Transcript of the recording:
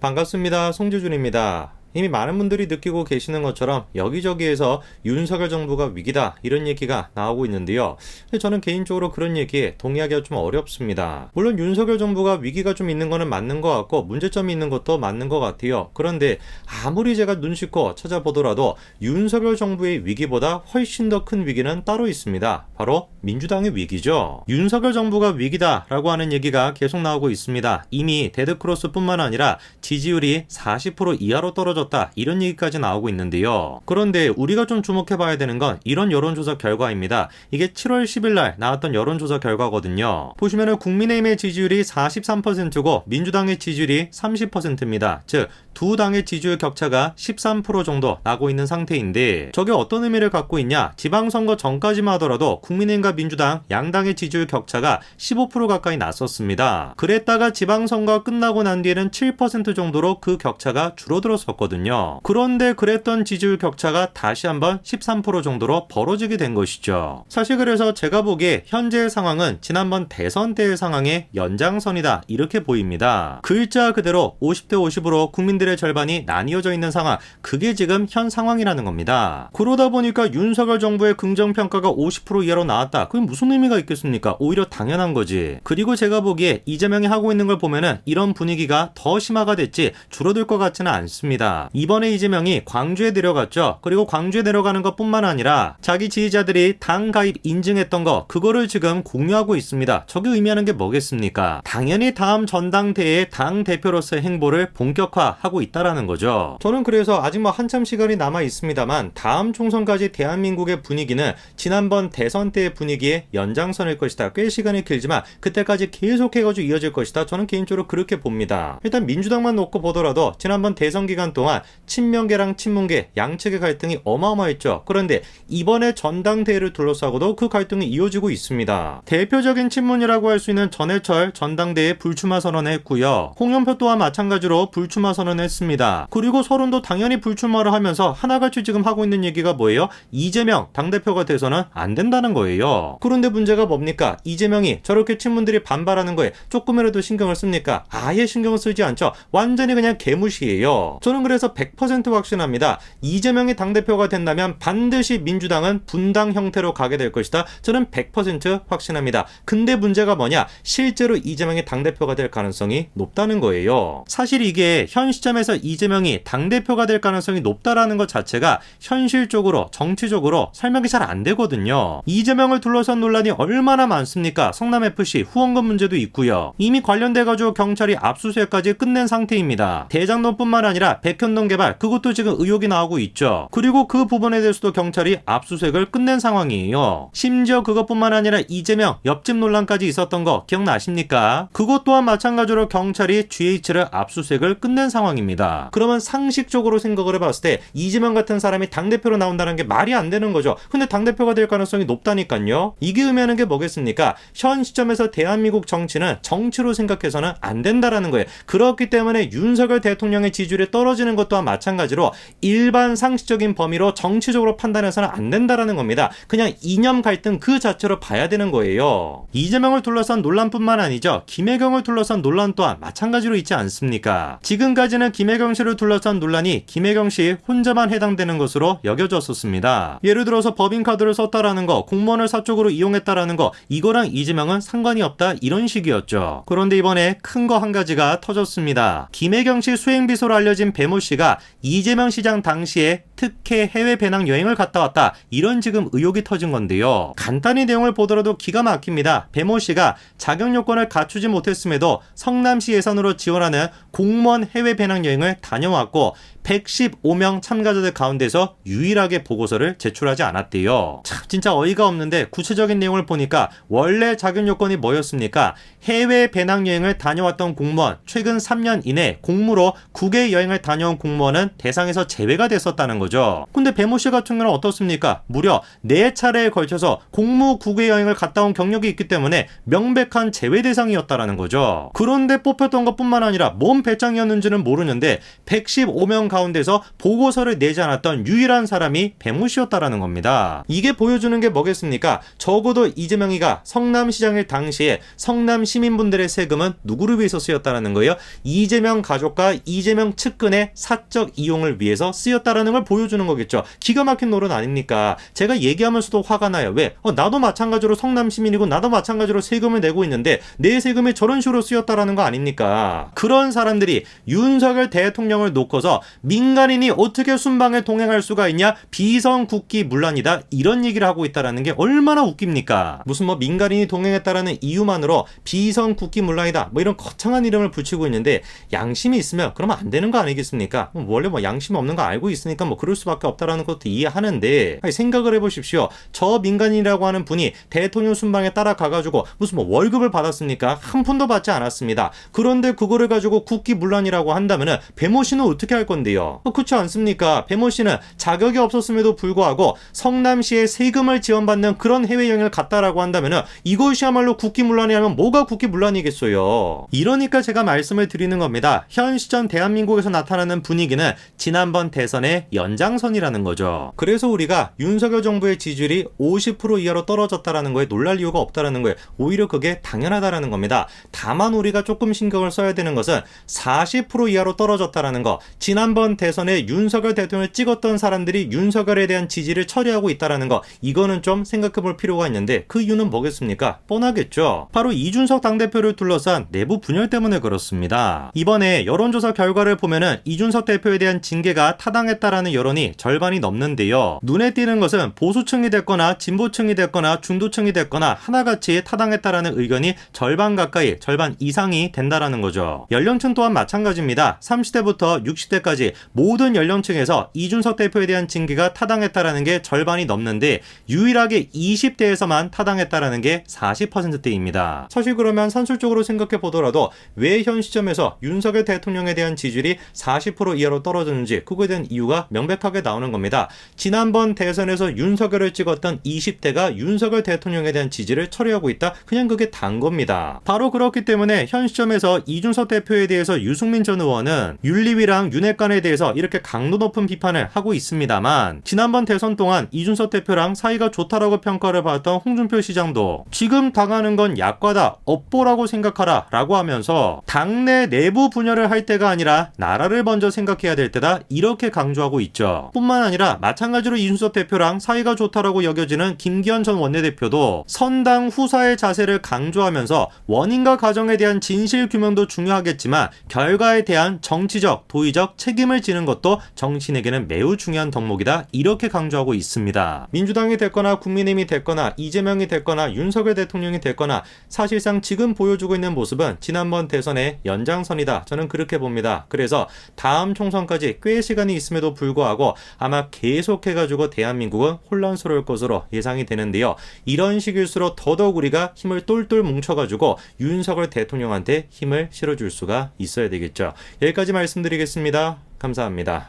반갑습니다. 송재준입니다. 이미 많은 분들이 느끼고 계시는 것처럼 여기저기에서 윤석열 정부가 위기다 이런 얘기가 나오고 있는데요. 저는 개인적으로 그런 얘기에 동의하기가 좀 어렵습니다. 물론 윤석열 정부가 위기가 좀 있는 거는 맞는 것 같고 문제점이 있는 것도 맞는 것 같아요. 그런데 아무리 제가 눈씻고 찾아보더라도 윤석열 정부의 위기보다 훨씬 더 큰 위기는 따로 있습니다. 바로 민주당의 위기죠. 윤석열 정부가 위기다라고 하는 얘기가 계속 나오고 있습니다. 이미 데드크로스뿐만 아니라 지지율이 40% 이하로 떨어졌다 이런 얘기까지 나오고 있는데요. 그런데 우리가 좀 주목해봐야 되는 건 이런 여론조사 결과입니다. 이게 7월 10일 날 나왔던 여론조사 결과거든요. 보시면은 국민의힘의 지지율이 43%고 민주당의 지지율이 30%입니다. 즉 두 당의 지지율 격차가 13% 정도 나고 있는 상태인데 저게 어떤 의미를 갖고 있냐? 지방선거 전까지만 하더라도 국민의힘과 민주당 양당의 지지율 격차가 15% 가까이 났었습니다. 그랬다가 지방선거가 끝나고 난 뒤에는 7% 정도로 그 격차가 줄어들었었거든요. 그런데 그랬던 지지율 격차가 다시 한번 13% 정도로 벌어지게 된 것이죠. 사실 그래서 제가 보기에 현재의 상황은 지난번 대선 때의 상황의 연장선이다 이렇게 보입니다. 글자 그대로 50대 50으로 국민들의 절반이 나뉘어져 있는 상황, 그게 지금 현 상황이라는 겁니다. 그러다 보니까 윤석열 정부의 긍정평가가 50% 이하로 나왔다. 그게 무슨 의미가 있겠습니까? 오히려 당연한 거지. 그리고 제가 보기에 이재명이 하고 있는 걸 보면은 이런 분위기가 더 심화가 됐지 줄어들 것 같지는 않습니다. 이번에 이재명이 광주에 내려갔죠. 그리고 광주에 내려가는 것뿐만 아니라 자기 지지자들이 당 가입 인증했던 거 그거를 지금 공유하고 있습니다. 저게 의미하는 게 뭐겠습니까? 당연히 다음 전당대회의 당 대표로서의 행보를 본격화하고 있다라는 거죠. 저는 그래서 아직 한참 시간이 남아 있습니다만 다음 총선까지 대한민국의 분위기는 지난번 대선 때의 분위기의 연장선일 것이다. 꽤 시간이 길지만 그때까지 계속해가지고 이어질 것이다. 저는 개인적으로 그렇게 봅니다. 일단 민주당만 놓고 보더라도 지난번 대선 기간 동안 친명계랑 친문계 양측의 갈등이 어마어마했죠. 그런데 이번에 전당대회를 둘러싸고도 그 갈등이 이어지고 있습니다. 대표적인 친문이라고 할 수 있는 전해철 전당대회 불출마 선언을 했고요. 홍영표 또한 마찬가지로 불출마 선언을 했습니다. 그리고 서른도 당연히 불출마를 하면서 하나같이 지금 하고 있는 얘기가 뭐예요? 이재명 당대표가 돼서는 안 된다는 거예요. 그런데 문제가 뭡니까? 이재명이 저렇게 친문들이 반발하는 거에 조금이라도 신경을 씁니까? 아예 신경을 쓰지 않죠. 완전히 그냥 개무시예요. 저는 그래서 100% 확신합니다. 이재명이 당대표가 된다면 반드시 민주당은 분당 형태로 가게 될 것이다. 저는 100% 확신합니다. 근데 문제가 뭐냐? 실제로 이재명이 당대표가 될 가능성이 높다는 거예요. 사실 이게 현 시점에서 이재명이 당대표가 될 가능성이 높다라는 것 자체가 현실적으로 정치적으로 설명이 잘 안 되거든요. 이재명을 둘러싼 논란이 얼마나 많습니까? 성남FC 후원금 문제도 있고요. 이미 관련돼가지고 경찰이 압수수색까지 끝낸 상태입니다. 대장동뿐만 아니라 백현동 개발 그것도 지금 의혹이 나오고 있죠. 그리고 그 부분에 대해서도 경찰이 압수수색을 끝낸 상황이에요. 심지어 그것뿐만 아니라 이재명 옆집 논란까지 있었던 거 기억나십니까? 그것 또한 마찬가지로 경찰이 GH를 압수수색을 끝낸 상황입니다. 그러면 상식적으로 생각을 해봤을 때 이재명 같은 사람이 당대표로 나온다는 게 말이 안 되는 거죠. 근데 당대표가 될 가능성이 높다니까요. 이게 의미하는 게 뭐겠습니까? 현 시점에서 대한민국 정치는 정치로 생각해서는 안 된다라는 거예요. 그렇기 때문에 윤석열 대통령의 지지율이 떨어지는 것 또한 마찬가지로 일반 상식적인 범위로 정치적으로 판단해서는 안 된다라는 겁니다. 그냥 이념 갈등 그 자체로 봐야 되는 거예요. 이재명을 둘러싼 논란뿐만 아니죠. 김혜경을 둘러싼 논란 또한 마찬가지로 있지 않습니까? 지금까지는 김혜경 씨를 둘러싼 논란이 김혜경 씨 혼자만 해당되는 것으로 여겨졌었습니다. 예를 들어서 법인카드를 썼다라는 거, 공무원을 사적으로 이용했다라는 거, 이거랑 이재명은 상관이 없다 이런 식이었죠. 그런데 이번에 큰 거 한 가지가 터졌습니다. 김혜경 씨 수행비서로 알려진 배모 씨가 이재명 시장 당시에 특혜 해외 배낭 여행을 갔다 왔다 이런 지금 의혹이 터진 건데요. 간단히 내용을 보더라도 기가 막힙니다. 배모 씨가 자격 요건을 갖추지 못했음에도 성남시 예산으로 지원하는 공무원 해외 배낭 여행을 다녀왔고 115명 참가자들 가운데서 유일하게 보고서를 제출하지 않았대요. 참 진짜 어이가 없는데 구체적인 내용을 보니까 원래 자격 요건이 뭐였습니까? 해외 배낭여행을 다녀왔던 공무원, 최근 3년 이내 공무로 국외 여행을 다녀온 공무원은 대상에서 제외가 됐었다는 거죠. 거죠. 근데 배모 씨 같은 경우는 어떻습니까? 무려 4차례에 걸쳐서 공무 국외 여행을 갔다 온 경력이 있기 때문에 명백한 제외 대상이었다라는 거죠. 그런데 뽑혔던 것뿐만 아니라 뭔 배짱이었는지는 모르는데 115명 가운데서 보고서를 내지 않았던 유일한 사람이 배모 씨였다라는 겁니다. 이게 보여주는 게 뭐겠습니까? 적어도 이재명이가 성남시장일 당시에 성남 시민분들의 세금은 누구를 위해서 쓰였다라는 거예요? 이재명 가족과 이재명 측근의 사적 이용을 위해서 쓰였다라는 걸 보여주는 거겠죠. 기가 막힌 노릇 아닙니까? 제가 얘기하면서도 화가 나요. 왜? 나도 마찬가지로 성남 시민이고 나도 마찬가지로 세금을 내고 있는데 내 세금이 저런 식으로 쓰였다라는 거 아닙니까? 그런 사람들이 윤석열 대통령을 놓고서 민간인이 어떻게 순방에 동행할 수가 있냐? 비선국기문란이다. 이런 얘기를 하고 있다라는 게 얼마나 웃깁니까? 무슨 민간인이 동행했다라는 이유만으로 비선국기문란이다. 이런 거창한 이름을 붙이고 있는데 양심이 있으면 그러면 안 되는 거 아니겠습니까? 원래 양심이 없는 거 알고 있으니까 그럴 수밖에 없다라는 것도 이해하는데 생각을 해보십시오. 저 민간인이라고 하는 분이 대통령 순방에 따라가가지고 무슨 월급을 받았습니까? 한 푼도 받지 않았습니다. 그런데 그거를 가지고 국기문란이라고 한다면은 배모 씨는 어떻게 할 건데요? 그렇지 않습니까? 배모 씨는 자격이 없었음에도 불구하고 성남시에 세금을 지원받는 그런 해외여행을 갔다라고 한다면은 이것이야말로 국기문란이라면 뭐가 국기문란이겠어요? 이러니까 제가 말씀을 드리는 겁니다. 현 시점 대한민국에서 나타나는 분위기는 지난번 대선의 연장선이라는 거죠. 그래서 우리가 윤석열 정부의 지지율이 50% 이하로 떨어졌다라는 거에 놀랄 이유가 없다라는 거예요. 오히려 그게 당연하다라는 겁니다. 다만 우리가 조금 신경을 써야 되는 것은 40% 이하로 떨어졌다라는 거. 지난번 대선에 윤석열 대통령을 찍었던 사람들이 윤석열에 대한 지지를 처리하고 있다라는 거. 이거는 좀 생각해 볼 필요가 있는데 그 이유는 뭐겠습니까? 뻔하겠죠. 바로 이준석 당대표를 둘러싼 내부 분열 때문에 그렇습니다. 이번에 여론조사 결과를 보면은 이준석 대표에 대한 징계가 타당했다라는 여론이 절반이 넘는데요. 눈에 띄는 것은 보수층이 됐거나 진보층이 됐거나 중도층이 됐거나 하나같이 타당했다라는 의견이 절반 가까이, 절반 이상이 된다라는 거죠. 연령층 또한 마찬가지입니다. 30대부터 60대까지 모든 연령층에서 이준석 대표에 대한 징계가 타당했다라는 게 절반이 넘는데 유일하게 20대에서만 타당했다라는 게 40%대입니다. 사실 그러면 산술적으로 생각해 보더라도 왜 현 시점에서 윤석열 대통령에 대한 지지율이 40% 이하로 떨어졌는지 그거에 대한 이유가 명백하게 나오는 겁니다. 지난번 대선에서 윤석열을 찍었던 20대가 윤석열 대통령에 대한 지지를 처리하고 있다. 그냥 그게 단 겁니다. 바로 그렇기 때문에 현 시점에서 이준석 대표에 대해서 유승민 전 의원은 윤리위랑 윤핵관에 대해서 이렇게 강도 높은 비판을 하고 있습니다만 지난번 대선 동안 이준석 대표랑 사이가 좋다라고 평가를 받았던 홍준표 시장도 지금 당하는 건 약과다, 업보라고 생각하라 라고 하면서 당내 내부 분열을 할 때가 아니라 나라를 먼저 생각해야 될 때다 이렇게 강조하고 있죠. 뿐만 아니라 마찬가지로 이준석 대표랑 사이가 좋다라고 여겨지는 김기현 전 원내대표도 선당 후사의 자세를 강조하면서 원인과 가정에 대한 진실 규명도 중요하겠지만 결과에 대한 정치적, 도의적 책임을 지는 것도 정치인에게는 매우 중요한 덕목이다 이렇게 강조하고 있습니다. 민주당이 됐거나 국민의힘이 됐거나 이재명이 됐거나 윤석열 대통령이 됐거나 사실상 지금 보여주고 있는 모습은 지난번 대선의 연장선이다. 저는 그렇게 봅니다. 그래서 다음 총선까지 꽤 시간이 있음에도 불구하고 아마 계속해가지고 대한민국은 혼란스러울 것으로 예상이 되는데요. 이런 식일수록 더더욱 우리가 힘을 똘똘 뭉쳐가지고 윤석열 대통령한테 힘을 실어줄 수가 있어야 되겠죠. 여기까지 말씀드리겠습니다. 감사합니다.